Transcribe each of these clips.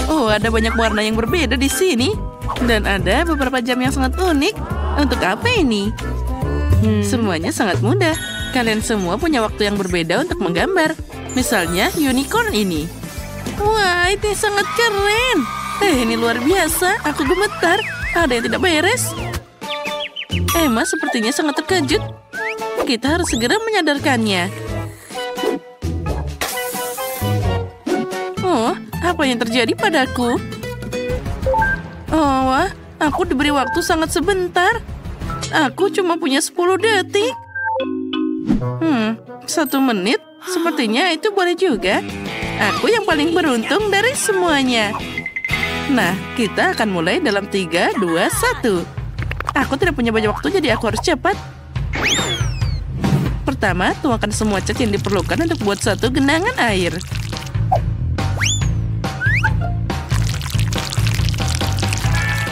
Oh, ada banyak warna yang berbeda di sini. Dan ada beberapa jam yang sangat unik. Untuk apa ini? Semuanya sangat mudah. Kalian semua punya waktu yang berbeda untuk menggambar. Misalnya unicorn ini. Wah, ini sangat keren. Ini luar biasa. Aku gemetar. Ada yang tidak beres. Emma sepertinya sangat terkejut. Kita harus segera menyadarkannya. Oh, apa yang terjadi padaku? Oh, wah, aku diberi waktu sangat sebentar. Aku cuma punya 10 detik. 1 menit? Sepertinya itu boleh juga. Aku yang paling beruntung dari semuanya. Nah, kita akan mulai dalam 3, 2, 1. Aku tidak punya banyak waktu, jadi aku harus cepat. Pertama, tuangkan semua cat yang diperlukan untuk buat satu genangan air.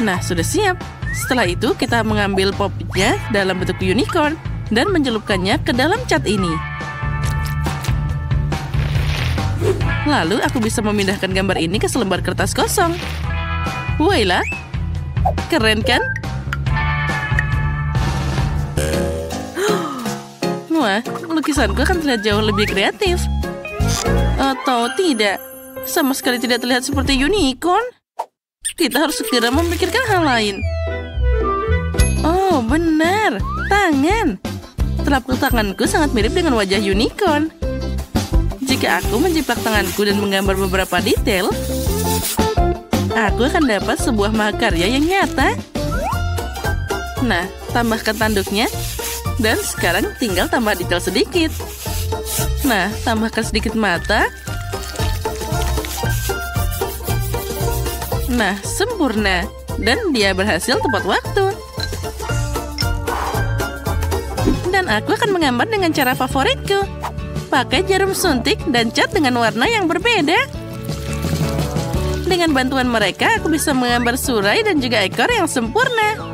Nah, sudah siap. Setelah itu, kita mengambil popnya dalam bentuk unicorn dan mencelupkannya ke dalam cat ini. Lalu, aku bisa memindahkan gambar ini ke selembar kertas kosong. Wailah, keren kan? Wah, lukisanku akan terlihat jauh lebih kreatif. Atau tidak, sama sekali tidak terlihat seperti unicorn. Kita harus segera memikirkan hal lain. Oh, benar. Tangan. Telapak tanganku sangat mirip dengan wajah unicorn. Jika aku menjiplak tanganku dan menggambar beberapa detail, aku akan dapat sebuah mahakarya yang nyata. Nah, tambahkan tanduknya. Dan sekarang tinggal tambah detail sedikit. Nah, tambahkan sedikit mata. Nah, sempurna. Dan dia berhasil tepat waktu. Dan aku akan menggambar dengan cara favoritku. Pakai jarum suntik dan cat dengan warna yang berbeda. Dengan bantuan mereka, aku bisa menggambar surai dan juga ekor yang sempurna.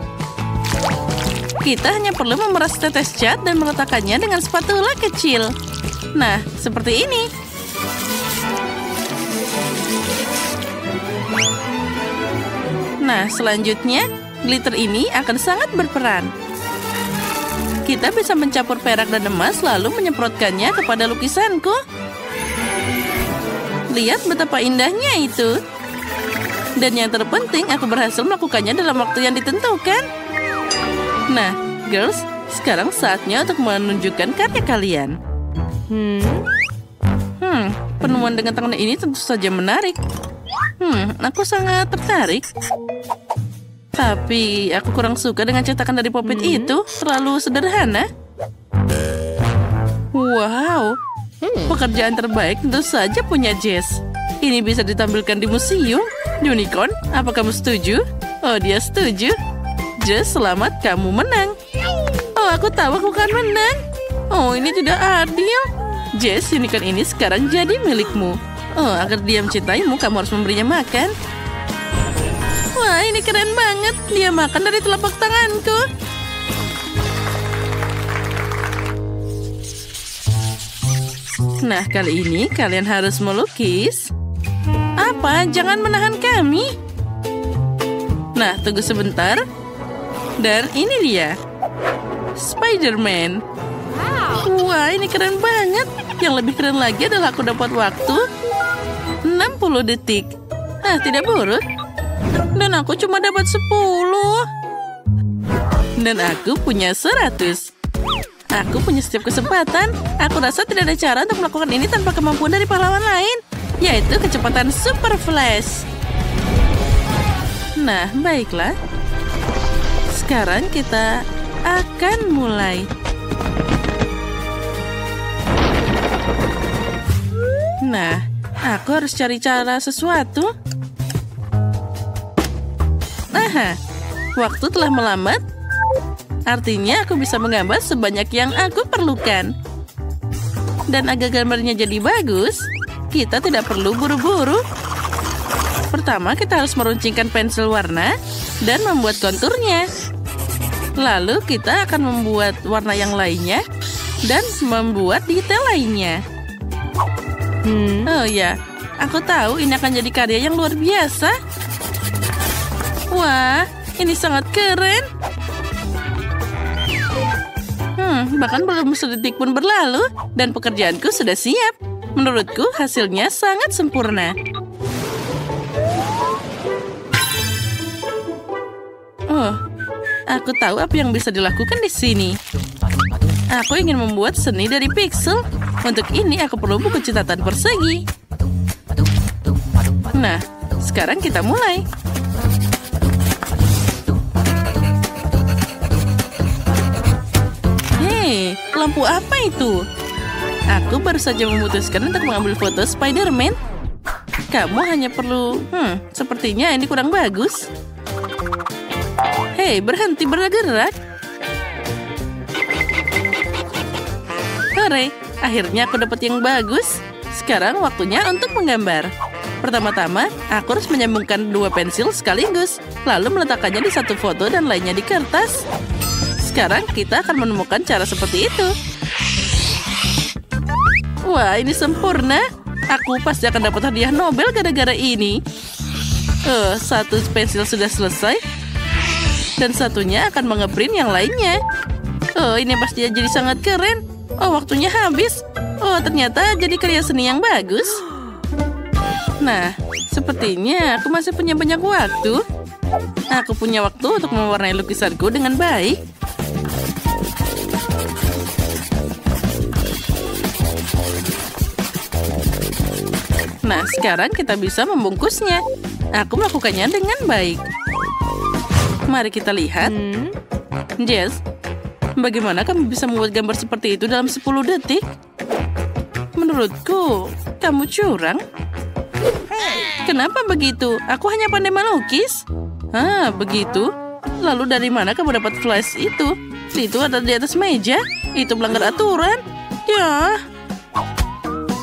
Kita hanya perlu memeras tetes cat dan meletakkannya dengan spatula kecil. Nah, seperti ini. Nah, selanjutnya, glitter ini akan sangat berperan. Kita bisa mencampur perak dan emas lalu menyemprotkannya kepada lukisanku. Lihat betapa indahnya itu. Dan yang terpenting, aku berhasil melakukannya dalam waktu yang ditentukan. Nah, girls, sekarang saatnya untuk menunjukkan karya kalian. Penemuan dengan tangan ini tentu saja menarik. Aku sangat tertarik. Tapi aku kurang suka dengan cetakan dari Pop-it itu. Terlalu sederhana. Wow, pekerjaan terbaik tentu saja punya Jess. Ini bisa ditampilkan di museum. Unicorn, apa kamu setuju? Oh, dia setuju. Jess, selamat, kamu menang. Oh, aku tahu aku akan menang. Oh, ini tidak adil. Jess, unicorn ini sekarang jadi milikmu. Oh, agar dia mencintaimu, kamu harus memberinya makan. Wah, ini keren banget. Dia makan dari telapak tanganku. Nah, kali ini kalian harus melukis. Apa? Jangan menahan kami. Nah, tunggu sebentar. Dan ini dia. Spider-Man. Wah, ini keren banget. Yang lebih keren lagi adalah aku dapat waktu 60 detik. Tidak buruk. Dan aku cuma dapat 10. Dan aku punya 100. Aku punya setiap kesempatan. Aku rasa tidak ada cara untuk melakukan ini tanpa kemampuan dari pahlawan lain, yaitu kecepatan Super Flash. Nah, baiklah. Sekarang kita akan mulai. Nah, aku harus cari cara sesuatu. Waktu telah melambat. Artinya aku bisa menggambar sebanyak yang aku perlukan. Dan agar gambarnya jadi bagus, kita tidak perlu buru-buru. Pertama, kita harus meruncingkan pensil warna dan membuat konturnya. Lalu kita akan membuat warna yang lainnya dan membuat detail lainnya. Oh ya, Aku tahu ini akan jadi karya yang luar biasa. Wah, ini sangat keren. Bahkan belum sedetik pun berlalu, dan pekerjaanku sudah siap. Menurutku, hasilnya sangat sempurna. Oh, aku tahu apa yang bisa dilakukan di sini. Aku ingin membuat seni dari pixel. Untuk ini, aku perlu buku catatan persegi. Nah, sekarang kita mulai. Hei, lampu apa itu? Aku baru saja memutuskan untuk mengambil foto Spider-Man. Kamu hanya perlu... sepertinya ini kurang bagus. Hei, berhenti bergerak. Hore, akhirnya aku dapat yang bagus. Sekarang waktunya untuk menggambar. Pertama-tama, aku harus menyambungkan dua pensil sekaligus, lalu meletakkannya di satu foto dan lainnya di kertas. Sekarang kita akan menemukan cara seperti itu. Wah, ini sempurna. Aku pasti akan dapat hadiah Nobel gara-gara ini. Satu pensil sudah selesai. Dan satunya akan mengeprint yang lainnya. Ini pasti jadi sangat keren. Waktunya habis. Ternyata jadi karya seni yang bagus. Nah, sepertinya aku masih punya banyak waktu. Aku punya waktu untuk mewarnai lukisanku dengan baik. Nah, sekarang kita bisa membungkusnya. Aku melakukannya dengan baik. Mari kita lihat. Jess, bagaimana kamu bisa membuat gambar seperti itu dalam 10 detik? Menurutku, kamu curang. Kenapa begitu? Aku hanya pandai melukis. Begitu? Lalu dari mana kamu dapat flash itu? Itu ada di atas meja. Itu melanggar aturan. Ya.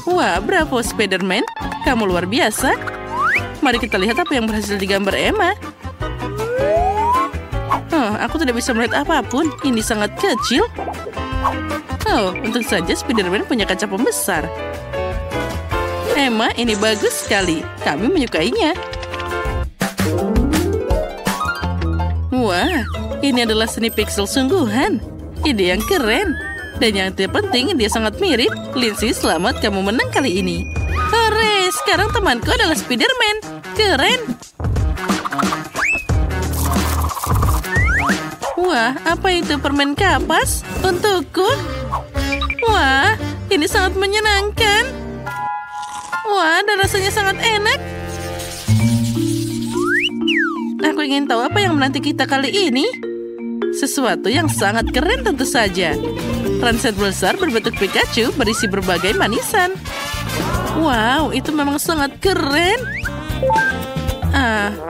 Wah, bravo Spider-Man. Kamu luar biasa. Mari kita lihat apa yang berhasil digambar Emma. Aku tidak bisa melihat apapun. Ini sangat kecil. Untung saja Spider-Man punya kaca pembesar. Emma, ini bagus sekali. Kami menyukainya. Wah, ini adalah seni pixel sungguhan. Ide yang keren. Dan yang terpenting, dia sangat mirip. Lindsay, selamat kamu menang kali ini. Hore, sekarang temanku adalah Spider-Man. Keren. Wah, apa itu permen kapas? Untukku? Wah, ini sangat menyenangkan. Wah, dan rasanya sangat enak. Aku ingin tahu apa yang menanti kita kali ini. Sesuatu yang sangat keren tentu saja. Transit besar berbentuk Pikachu berisi berbagai manisan. Wow, itu memang sangat keren.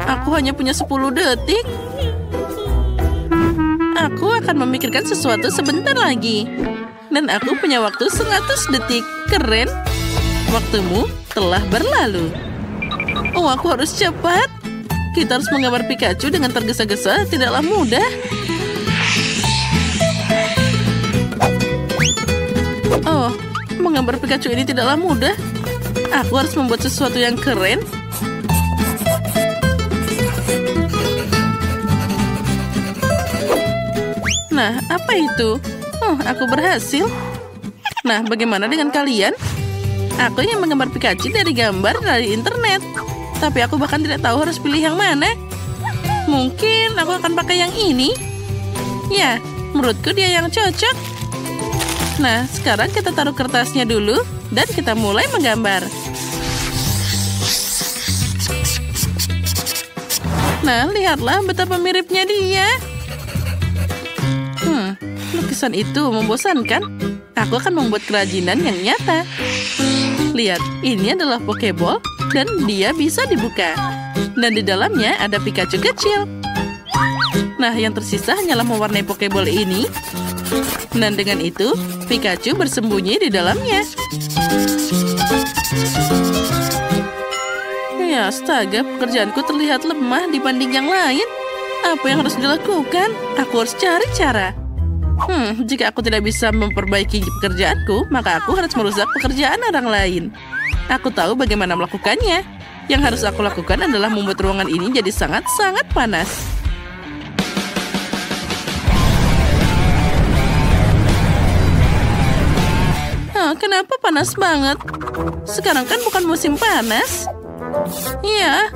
Aku hanya punya 10 detik. Aku akan memikirkan sesuatu sebentar lagi. Dan aku punya waktu 100 detik. Keren. Waktumu telah berlalu. Aku harus cepat. Kita harus menggambar Pikachu dengan tergesa-gesa. Tidaklah mudah. Menggambar Pikachu ini tidaklah mudah. Aku harus membuat sesuatu yang keren. Nah, apa itu? Aku berhasil. Nah, bagaimana dengan kalian? Aku ingin menggambar Pikachu dari gambar dari internet. Tapi aku bahkan tidak tahu harus pilih yang mana. Mungkin aku akan pakai yang ini. Ya, menurutku dia yang cocok. Nah, sekarang kita taruh kertasnya dulu. Dan kita mulai menggambar. Nah, lihatlah betapa miripnya dia. Lukisan itu membosankan. Aku akan membuat kerajinan yang nyata. Lihat, ini adalah Pokeball dan dia bisa dibuka. Dan di dalamnya ada Pikachu kecil. Nah, yang tersisa hanyalah mewarnai Pokeball ini. Dan dengan itu, Pikachu bersembunyi di dalamnya. Ya, astaga, pekerjaanku terlihat lemah dibanding yang lain. Apa yang harus dilakukan? Aku harus cari cara. Jika aku tidak bisa memperbaiki pekerjaanku, maka aku harus merusak pekerjaan orang lain. Aku tahu bagaimana melakukannya. Yang harus aku lakukan adalah membuat ruangan ini jadi sangat-sangat panas. Kenapa panas banget? Sekarang kan bukan musim panas. Iya.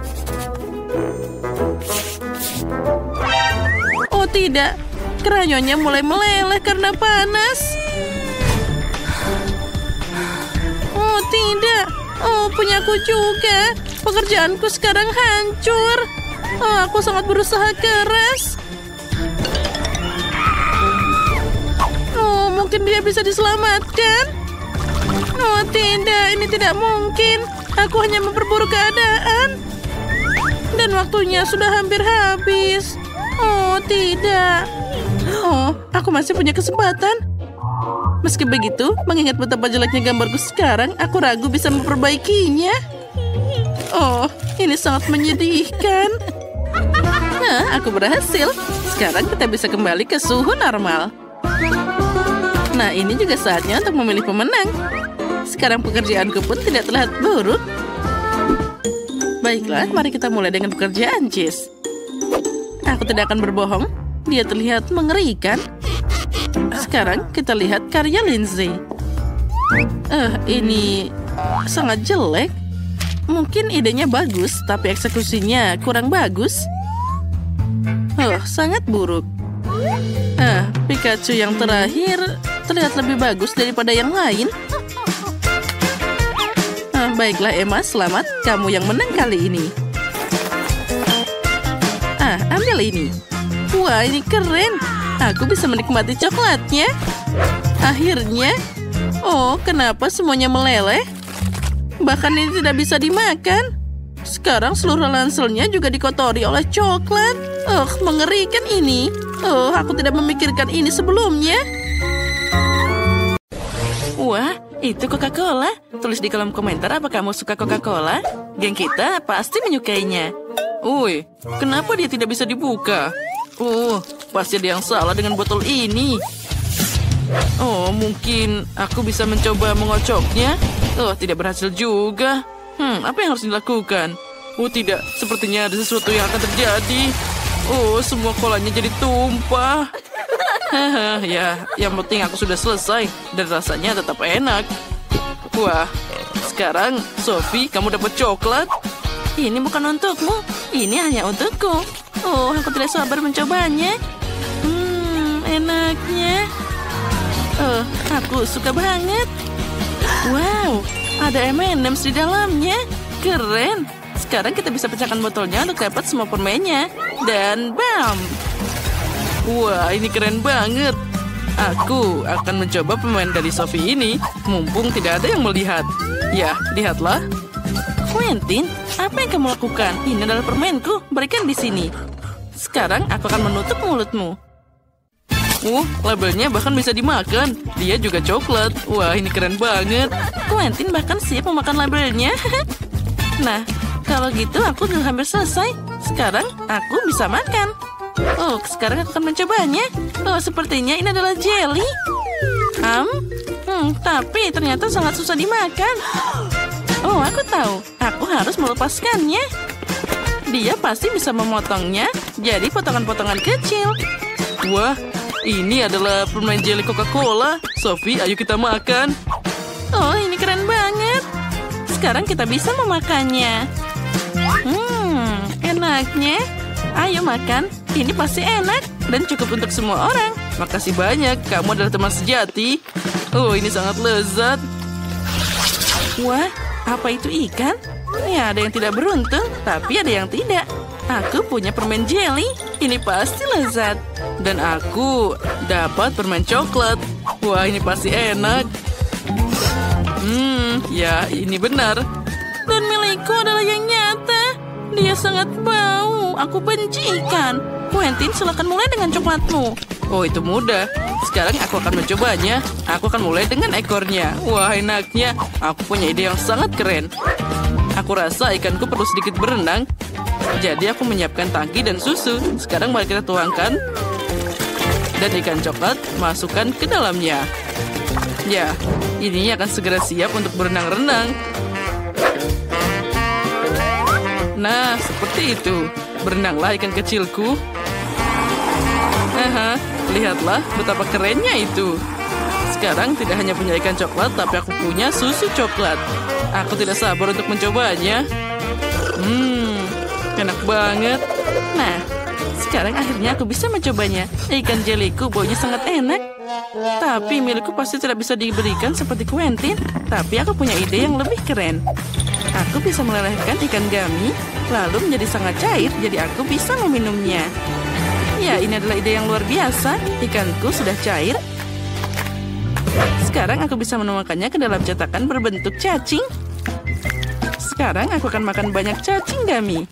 Oh tidak, krayonnya mulai meleleh karena panas. Oh tidak, oh punyaku juga. Pekerjaanku sekarang hancur. Oh, aku sangat berusaha keras. Oh, mungkin dia bisa diselamatkan. Oh tidak, ini tidak mungkin. Aku hanya memperburuk keadaan. Dan waktunya sudah hampir habis. Oh tidak. Oh, aku masih punya kesempatan. Meski begitu, mengingat betapa jeleknya gambarku sekarang, aku ragu bisa memperbaikinya. Oh, ini sangat menyedihkan. Nah, aku berhasil. Sekarang kita bisa kembali ke suhu normal. Nah, ini juga saatnya untuk memilih pemenang. Sekarang pekerjaanku pun tidak terlihat buruk. Baiklah, mari kita mulai dengan pekerjaan Cheese. Aku tidak akan berbohong. Dia terlihat mengerikan. Sekarang kita lihat karya Lindsay. Ini sangat jelek. Mungkin idenya bagus, tapi eksekusinya kurang bagus. Sangat buruk. Pikachu yang terakhir terlihat lebih bagus daripada yang lain. Baiklah Emma, selamat. Kamu yang menang kali ini. Ambil ini. Wah, ini keren. Aku bisa menikmati coklatnya. Akhirnya. Oh, kenapa semuanya meleleh? Bahkan ini tidak bisa dimakan. Sekarang seluruh ranselnya juga dikotori oleh coklat. Mengerikan ini. Aku tidak memikirkan ini sebelumnya. Wah, itu Coca-Cola. Tulis di kolom komentar apa kamu suka Coca-Cola. Geng kita pasti menyukainya. Woi, kenapa dia tidak bisa dibuka? Pasti ada yang salah dengan botol ini. Mungkin aku bisa mencoba mengocoknya. Tidak berhasil juga. Apa yang harus dilakukan? Tidak, sepertinya ada sesuatu yang akan terjadi. Semua kolanya jadi tumpah. Ya, yang penting aku sudah selesai dan rasanya tetap enak. Wah, sekarang Sophie, kamu dapat coklat. Ini bukan untukmu, ini hanya untukku. Aku tidak sabar mencobanya. Enaknya. Aku suka banget. Wow, ada M&M's di dalamnya. Keren. Sekarang kita bisa pecahkan botolnya untuk dapat semua permennya. Dan bam. Wah, ini keren banget. Aku akan mencoba permen dari Sophie ini. Mumpung tidak ada yang melihat. Ya, lihatlah. Quentin, apa yang kamu lakukan? Ini adalah permenku. Berikan di sini. Sekarang aku akan menutup mulutmu. Labelnya bahkan bisa dimakan. Dia juga coklat. Wah, ini keren banget. Quentin bahkan siap memakan labelnya. Nah, kalau gitu aku sudah hampir selesai. Sekarang aku bisa makan. Sekarang aku akan mencobanya. Sepertinya ini adalah jelly. Tapi ternyata sangat susah dimakan. Aku tahu. Aku harus melepaskannya. Dia pasti bisa memotongnya jadi potongan-potongan kecil. Wah, ini adalah permen jelly Coca-Cola. Sophie, ayo kita makan. Ini keren banget. Sekarang kita bisa memakannya. Enaknya. Ayo makan. Ini pasti enak dan cukup untuk semua orang. Makasih banyak, kamu adalah teman sejati. Ini sangat lezat. Wah, apa itu ikan? Ya, ada yang tidak beruntung, tapi ada yang tidak. Aku punya permen jelly. Ini pasti lezat. Dan aku dapat permen coklat. Wah, ini pasti enak. Ya, ini benar. Dan milikku adalah yang nyata. Dia sangat bau. Aku benci ikan. Quentin, silakan mulai dengan coklatmu. Itu mudah. Sekarang aku akan mencobanya. Aku akan mulai dengan ekornya. Wah, enaknya. Aku punya ide yang sangat keren. Aku rasa ikanku perlu sedikit berenang. Jadi aku menyiapkan tangki dan susu. Sekarang mari kita tuangkan. Dan ikan coklat masukkan ke dalamnya. Ya, ini akan segera siap untuk berenang-renang. Nah, seperti itu. Berenanglah ikan kecilku. Haha, lihatlah betapa kerennya itu. Sekarang tidak hanya punya ikan coklat, tapi aku punya susu coklat. Aku tidak sabar untuk mencobanya. Enak banget. Nah, sekarang akhirnya aku bisa mencobanya. Ikan jeliku baunya sangat enak. Tapi milikku pasti tidak bisa diberikan seperti Quentin. Tapi aku punya ide yang lebih keren. Aku bisa melelehkan ikan gummy, lalu menjadi sangat cair, jadi aku bisa meminumnya. Ya, ini adalah ide yang luar biasa. Ikanku sudah cair. Sekarang aku bisa menuangkannya ke dalam cetakan berbentuk cacing. Sekarang aku akan makan banyak cacing gummy.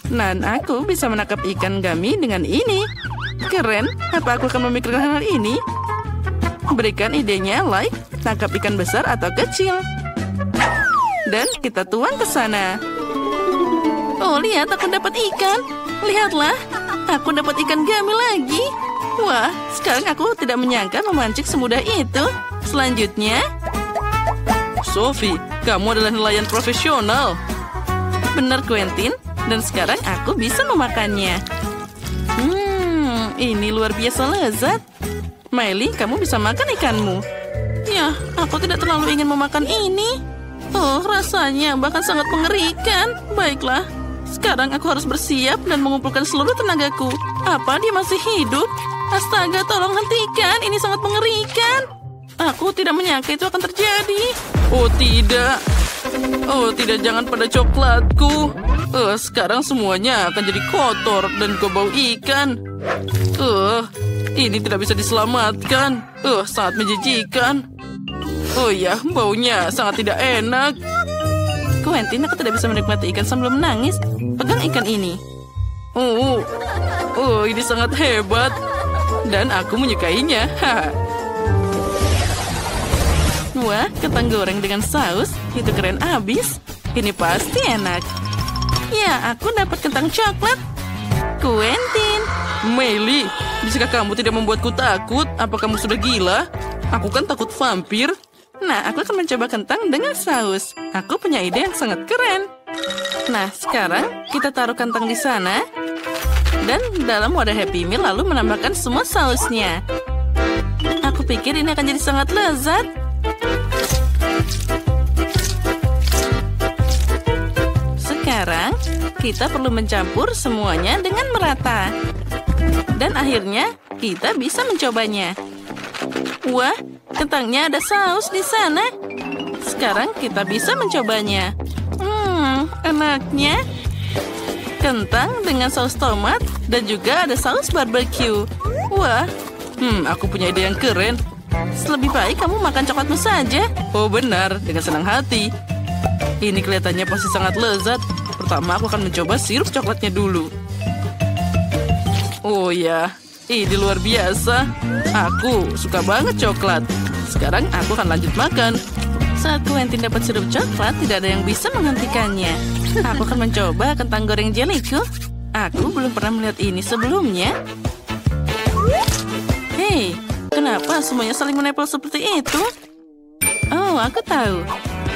Dan aku bisa menangkap ikan gummy dengan ini. Keren, apa aku akan memikirkan hal ini? Berikan idenya like, tangkap ikan besar atau kecil. Dan kita tuang ke sana. Oh, lihat, aku dapat ikan. Lihatlah, aku dapat ikan gummy lagi. Wah, sekarang aku tidak menyangka memancing semudah itu. Selanjutnya, Sophie, kamu adalah nelayan profesional. Benar, Quentin. Dan sekarang aku bisa memakannya. Ini luar biasa lezat. Miley, kamu bisa makan ikanmu. Ya, aku tidak terlalu ingin memakan ini. Oh, rasanya bahkan sangat mengerikan. Baiklah, sekarang aku harus bersiap dan mengumpulkan seluruh tenagaku. Apa dia masih hidup? Astaga, tolong hentikan. Ini sangat mengerikan. Aku tidak menyangka itu akan terjadi. Oh, tidak. Oh, tidak, jangan pada coklatku. Sekarang semuanya akan jadi kotor dan bau ikan. Ini tidak bisa diselamatkan. Sangat menjijikan. Oh ya, baunya sangat tidak enak. Quentin, aku tidak bisa menikmati ikan sambil menangis. Pegang ikan ini. Ini sangat hebat. Dan aku menyukainya. Wah, kentang goreng dengan saus. Itu keren abis. Ini pasti enak. Ya, aku dapat kentang coklat. Quentin. Miley, bisakah kamu tidak membuatku takut? Apa kamu sudah gila? Aku kan takut vampir. Nah, aku akan mencoba kentang dengan saus. Aku punya ide yang sangat keren. Nah, sekarang kita taruh kentang di sana. Dan dalam wadah Happy Meal lalu menambahkan semua sausnya. Aku pikir ini akan jadi sangat lezat. Sekarang, kita perlu mencampur semuanya dengan merata. Dan akhirnya, kita bisa mencobanya. Wah, kentangnya ada saus di sana. Sekarang kita bisa mencobanya. Enaknya. Kentang dengan saus tomat dan juga ada saus barbecue. Wah, aku punya ide yang keren. lebih baik kamu makan coklatmu saja. Oh benar, dengan senang hati. Ini kelihatannya pasti sangat lezat. Pertama aku akan mencoba sirup coklatnya dulu. Oh ya, ini luar biasa. Aku suka banget coklat. Sekarang aku akan lanjut makan. Saat Quentin dapat sirup coklat, tidak ada yang bisa menghentikannya. Aku akan mencoba kentang goreng jeliku. Aku belum pernah melihat ini sebelumnya. Hei, kenapa semuanya saling menempel seperti itu? Oh, aku tahu.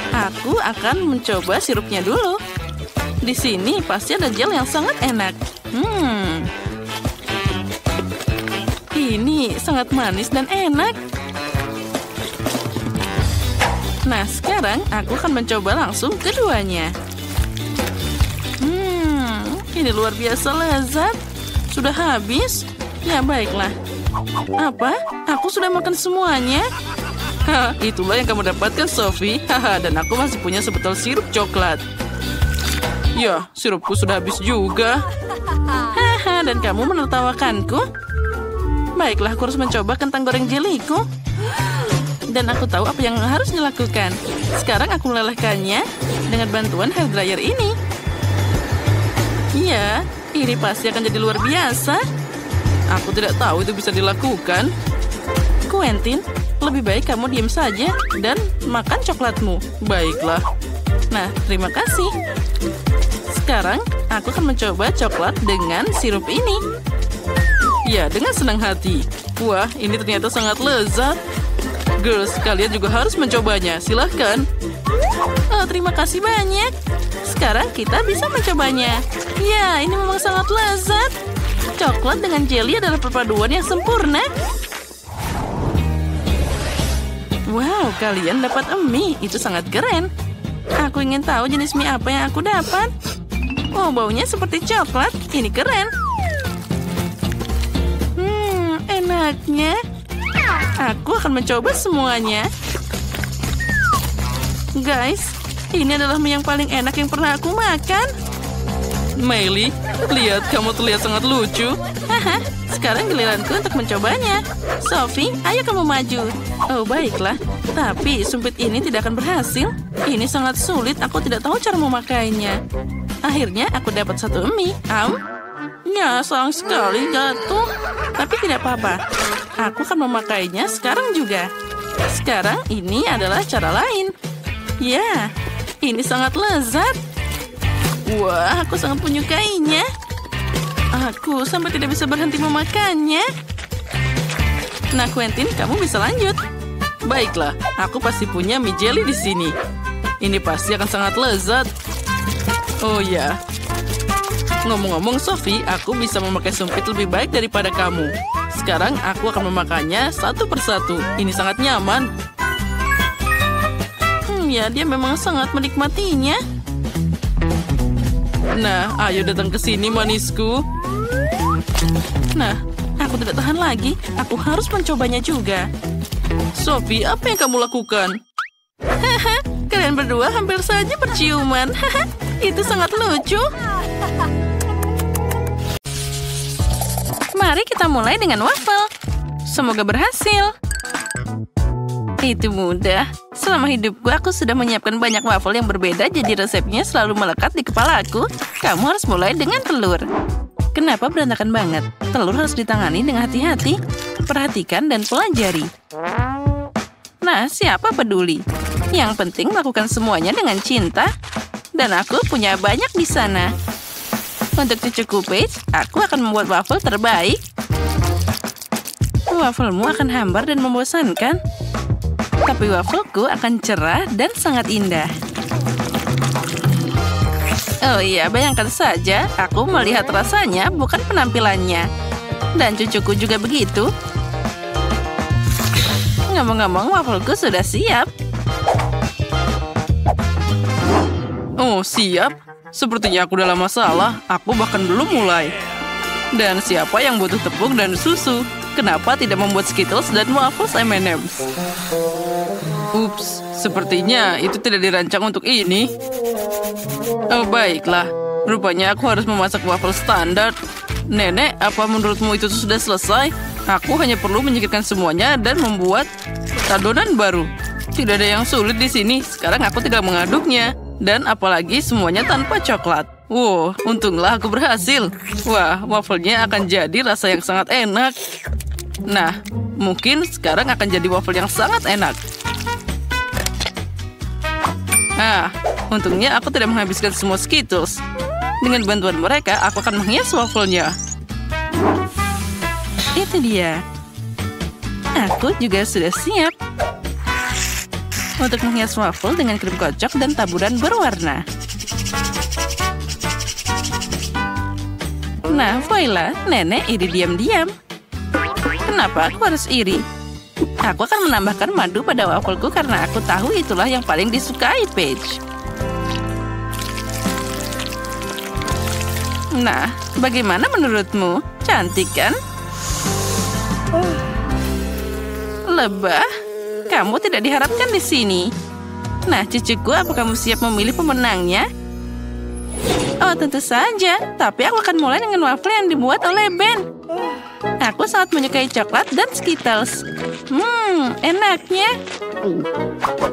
Aku akan mencoba sirupnya dulu. Di sini pasti ada gel yang sangat enak. Ini sangat manis dan enak. Nah, sekarang aku akan mencoba langsung keduanya. Ini luar biasa lezat. Sudah habis? Ya, baiklah. Apa? Aku sudah makan semuanya? Itulah yang kamu dapatkan, Sophie. Dan aku masih punya sebotol sirup coklat. Ya, sirupku sudah habis juga. Dan kamu menertawakanku? Baiklah, aku harus mencoba kentang goreng jeliku. Dan aku tahu apa yang harus dilakukan. Sekarang aku melelehkannya dengan bantuan hair dryer ini. Iya, ini pasti akan jadi luar biasa. Aku tidak tahu itu bisa dilakukan. Quentin, lebih baik kamu diam saja dan makan coklatmu. Baiklah. Nah, terima kasih. Sekarang, aku akan mencoba coklat dengan sirup ini. Ya, dengan senang hati. Wah, ini ternyata sangat lezat. Girls, kalian juga harus mencobanya. Silahkan. Oh, terima kasih banyak. Sekarang kita bisa mencobanya. Ya, ini memang sangat lezat. Coklat dengan jelly adalah perpaduan yang sempurna. Wow, kalian dapat mie. Itu sangat keren. Aku ingin tahu jenis mie apa yang aku dapat. Oh, baunya seperti coklat. Ini keren. Enaknya. Aku akan mencoba semuanya. Guys, ini adalah mie yang paling enak yang pernah aku makan. Meili, lihat kamu terlihat sangat lucu. Haha, sekarang giliranku untuk mencobanya. Sophie, ayo kamu maju. Oh, baiklah. Tapi sumpit ini tidak akan berhasil. Ini sangat sulit, aku tidak tahu cara memakainya. Akhirnya aku dapat satu mie. Ya, sayang sekali jatuh. Tapi tidak apa-apa. Aku akan memakainya sekarang juga. Sekarang ini adalah cara lain. Ya, ini sangat lezat. Wah, aku sangat menyukainya. Aku sampai tidak bisa berhenti memakannya. Nah, Quentin, kamu bisa lanjut. Baiklah, aku pasti punya mie jelly di sini. Ini pasti akan sangat lezat. Oh ya. Ngomong-ngomong, Sophie, aku bisa memakai sumpit lebih baik daripada kamu. Sekarang aku akan memakannya satu persatu. Ini sangat nyaman. Ya, dia memang sangat menikmatinya. Nah, ayo datang ke sini, manisku. Nah, aku tidak tahan lagi. Aku harus mencobanya juga. Sophie, apa yang kamu lakukan? Haha, kalian berdua hampir saja berciuman. Haha, itu sangat lucu. Mari kita mulai dengan waffle. Semoga berhasil. Itu mudah. Selama hidupku, aku sudah menyiapkan banyak waffle yang berbeda, jadi resepnya selalu melekat di kepalaku. Kamu harus mulai dengan telur. Kenapa berantakan banget? Telur harus ditangani dengan hati-hati. Perhatikan dan pelajari. Nah, siapa peduli? Yang penting lakukan semuanya dengan cinta. Dan aku punya banyak di sana. Untuk cucuku Paige, aku akan membuat waffle terbaik. Wafflemu akan hambar dan membosankan. Tapi waffleku akan cerah dan sangat indah. Oh iya, bayangkan saja, aku melihat rasanya, bukan penampilannya. Dan cucuku juga begitu. Ngomong-ngomong, waffleku sudah siap. Oh, siap? Sepertinya aku dalam masalah. Aku bahkan belum mulai. Dan siapa yang butuh tepung dan susu? Kenapa tidak membuat Skittles dan waffles M&M's? Ups, sepertinya itu tidak dirancang untuk ini. Oh, baiklah. Rupanya aku harus memasak waffle standar. Nenek, apa menurutmu itu sudah selesai? Aku hanya perlu menyingkirkan semuanya dan membuat adonan baru. Tidak ada yang sulit di sini. Sekarang aku tinggal mengaduknya. Dan apalagi semuanya tanpa coklat. Wow, untunglah aku berhasil. Wah, waffle-nya akan jadi rasa yang sangat enak. Nah, mungkin sekarang akan jadi waffle yang sangat enak. Untungnya aku tidak menghabiskan semua Skittles. Dengan bantuan mereka, aku akan menghias waffle-nya. Itu dia. Aku juga sudah siap untuk menghias waffle dengan krim kocok dan taburan berwarna. Nah, voila, nenek iri diam-diam. Kenapa aku harus iri? Aku akan menambahkan madu pada waffleku karena aku tahu itulah yang paling disukai Paige. Nah, bagaimana menurutmu? Cantik kan? Lebah? Kamu tidak diharapkan di sini. Nah, cucuku, apa kamu siap memilih pemenangnya? Oh, tentu saja. Tapi aku akan mulai dengan waffle yang dibuat oleh Ben. Aku sangat menyukai coklat dan Skittles. Enaknya.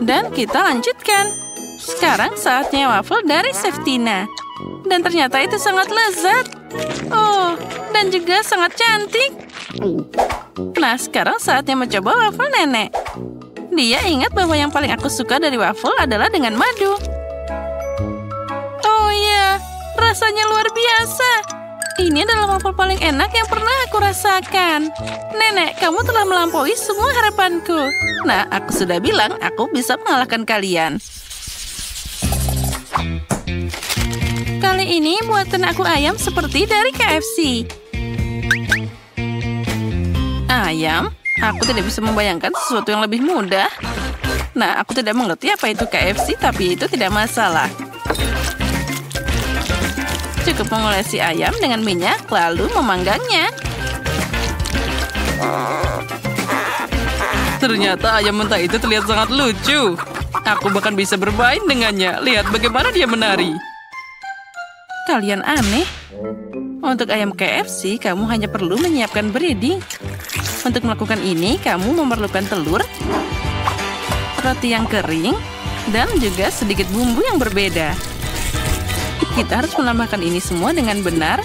Dan kita lanjutkan. Sekarang saatnya waffle dari Seftina. Dan ternyata itu sangat lezat. Oh, dan juga sangat cantik. Nah, sekarang saatnya mencoba waffle nenek. Dia ingat bahwa yang paling aku suka dari waffle adalah dengan madu. Oh iya, rasanya luar biasa. Ini adalah waffle paling enak yang pernah aku rasakan. Nenek, kamu telah melampaui semua harapanku. Nah, aku sudah bilang aku bisa mengalahkan kalian. ini buatan aku ayam seperti dari KFC. Ayam? Aku tidak bisa membayangkan sesuatu yang lebih mudah. Nah, aku tidak mengerti apa itu KFC, tapi itu tidak masalah. Cukup mengolesi ayam dengan minyak, lalu memanggangnya. Ternyata ayam mentah itu terlihat sangat lucu. Aku bahkan bisa bermain dengannya. Lihat bagaimana dia menari. Kalian aneh. Untuk ayam KFC, kamu hanya perlu menyiapkan breading. Untuk melakukan ini, kamu memerlukan telur, roti yang kering, dan juga sedikit bumbu yang berbeda. Kita harus menambahkan ini semua dengan benar.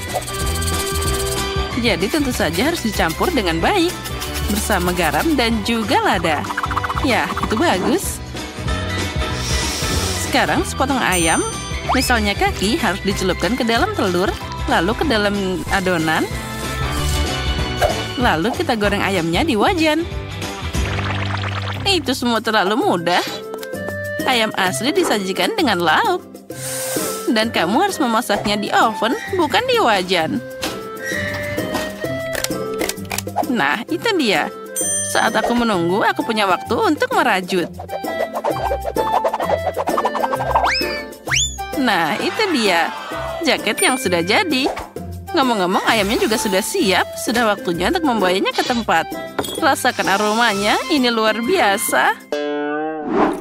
Jadi tentu saja harus dicampur dengan baik. Bersama garam dan juga lada. Ya, itu bagus. Sekarang sepotong ayam, misalnya kaki, harus dicelupkan ke dalam telur, lalu ke dalam adonan. Lalu kita goreng ayamnya di wajan. Itu semua terlalu mudah. Ayam asli disajikan dengan lauk. Dan kamu harus memasaknya di oven, bukan di wajan. Nah, itu dia. Saat aku menunggu, aku punya waktu untuk merajut. Nah, itu dia. Jaket yang sudah jadi. Ngomong-ngomong, ayamnya juga sudah siap. Sudah waktunya untuk membawanya ke tempat. Rasakan aromanya, ini luar biasa.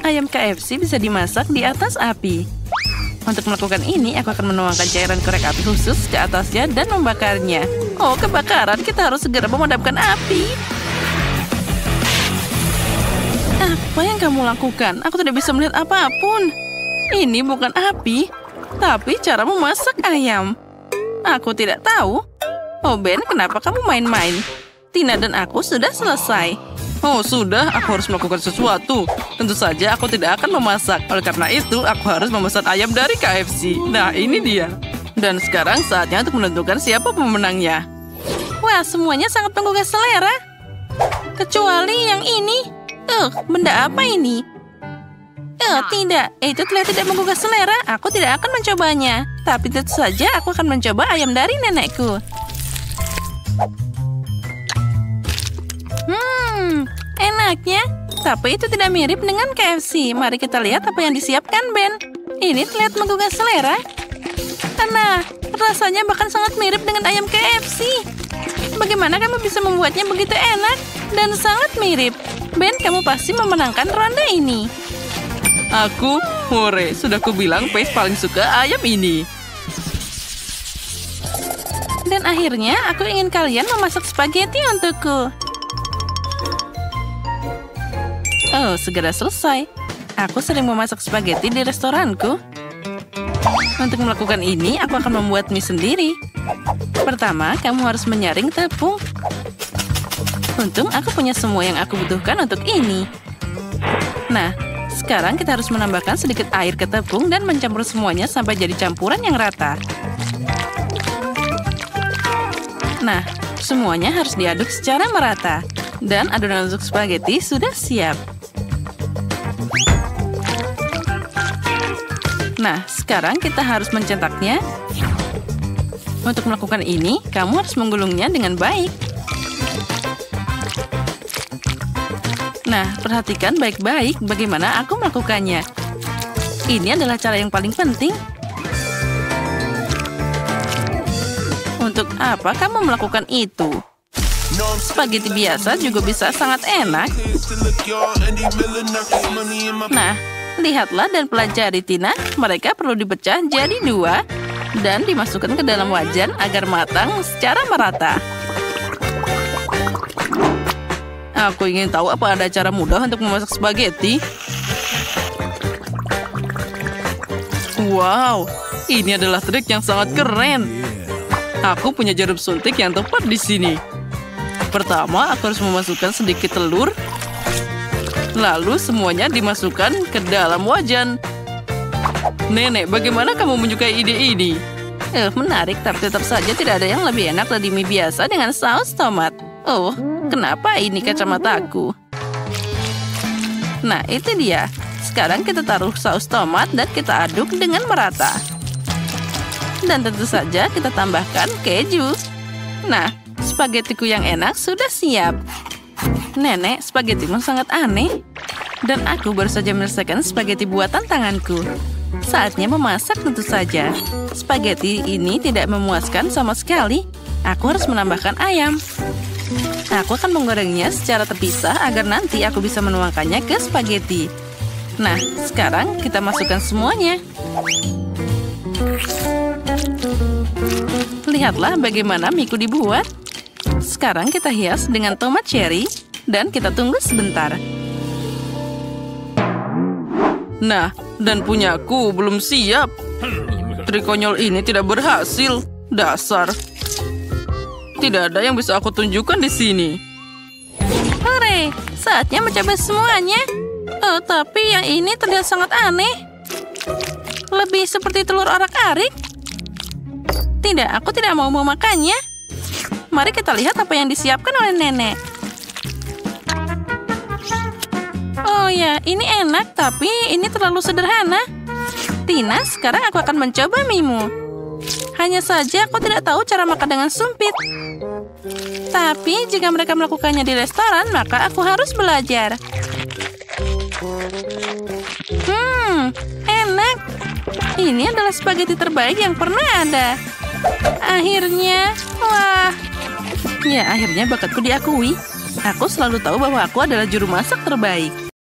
Ayam KFC bisa dimasak di atas api. Untuk melakukan ini, aku akan menuangkan cairan korek api khusus ke atasnya dan membakarnya. Oh, kebakaran! Kita harus segera memadamkan api. Apa yang kamu lakukan? Aku tidak bisa melihat apapun. Ini bukan api, tapi cara memasak ayam. Aku tidak tahu. Oh, Ben, kenapa kamu main-main? Tina dan aku sudah selesai. Oh, sudah. Aku harus melakukan sesuatu. Tentu saja aku tidak akan memasak. Oleh karena itu, aku harus memesan ayam dari KFC. Nah, ini dia. Dan sekarang saatnya untuk menentukan siapa pemenangnya. Wah, semuanya sangat menggugah selera. Kecuali yang ini. Benda apa ini? Tidak. Itu terlihat tidak menggugah selera. Aku tidak akan mencobanya. Tapi tentu saja aku akan mencoba ayam dari nenekku. Enaknya. Tapi itu tidak mirip dengan KFC. Mari kita lihat apa yang disiapkan, Ben. Ini terlihat menggugah selera. Nah, rasanya bahkan sangat mirip dengan ayam KFC. Bagaimana kamu bisa membuatnya begitu enak dan sangat mirip? Ben, kamu pasti memenangkan ronde ini. Aku, hore, sudah kubilang Pace paling suka ayam ini. Dan akhirnya aku ingin kalian memasak spaghetti untukku. Oh, segera selesai. Aku sering memasak spaghetti di restoranku. Untuk melakukan ini, aku akan membuat mie sendiri. Pertama, kamu harus menyaring tepung. Untung aku punya semua yang aku butuhkan untuk ini. Nah, sekarang kita harus menambahkan sedikit air ke tepung dan mencampur semuanya sampai jadi campuran yang rata. Nah, semuanya harus diaduk secara merata. Dan adonan untuk spaghetti sudah siap. Nah, sekarang kita harus mencetaknya. Untuk melakukan ini, kamu harus menggulungnya dengan baik. Nah, perhatikan baik-baik bagaimana aku melakukannya. Ini adalah cara yang paling penting. Untuk apa kamu melakukan itu? Spaghetti biasa juga bisa sangat enak. Nah, lihatlah dan pelajari, Tina. Mereka perlu dipecah jadi 2 dan dimasukkan ke dalam wajan agar matang secara merata. Aku ingin tahu apa ada cara mudah untuk memasak spaghetti. Wow, ini adalah trik yang sangat keren. Aku punya jarum suntik yang tepat di sini. Pertama, aku harus memasukkan sedikit telur. Lalu semuanya dimasukkan ke dalam wajan. Nenek, bagaimana kamu menyukai ide ini? Menarik, tapi tetap saja tidak ada yang lebih enak dari mie biasa dengan saus tomat. Oh, kenapa ini kacamataku? Nah, itu dia. Sekarang kita taruh saus tomat dan kita aduk dengan merata. Dan tentu saja kita tambahkan keju. Nah, spagetiku yang enak sudah siap. Nenek, spagetimu sangat aneh. Dan aku baru saja menyelesaikan spageti buatan tanganku. Saatnya memasak tentu saja. Spageti ini tidak memuaskan sama sekali. Aku harus menambahkan ayam. Aku akan menggorengnya secara terpisah agar nanti aku bisa menuangkannya ke spageti. Nah, sekarang kita masukkan semuanya. Lihatlah bagaimana miku dibuat. Sekarang kita hias dengan tomat cherry dan kita tunggu sebentar. Nah, dan punyaku belum siap. Trik konyol ini tidak berhasil. Dasar. Tidak ada yang bisa aku tunjukkan di sini. Hore, saatnya mencoba semuanya. Oh, tapi yang ini terlihat sangat aneh. Lebih seperti telur orak-arik. Tidak, aku tidak mau memakannya. Mari kita lihat apa yang disiapkan oleh nenek. Oh ya, ini enak, tapi ini terlalu sederhana. Tina, sekarang aku akan mencoba mimu. Hanya saja aku tidak tahu cara makan dengan sumpit. Tapi jika mereka melakukannya di restoran, maka aku harus belajar. Enak. Ini adalah spaghetti terbaik yang pernah ada. Akhirnya, wah. Ya, akhirnya bakatku diakui. Aku selalu tahu bahwa aku adalah juru masak terbaik.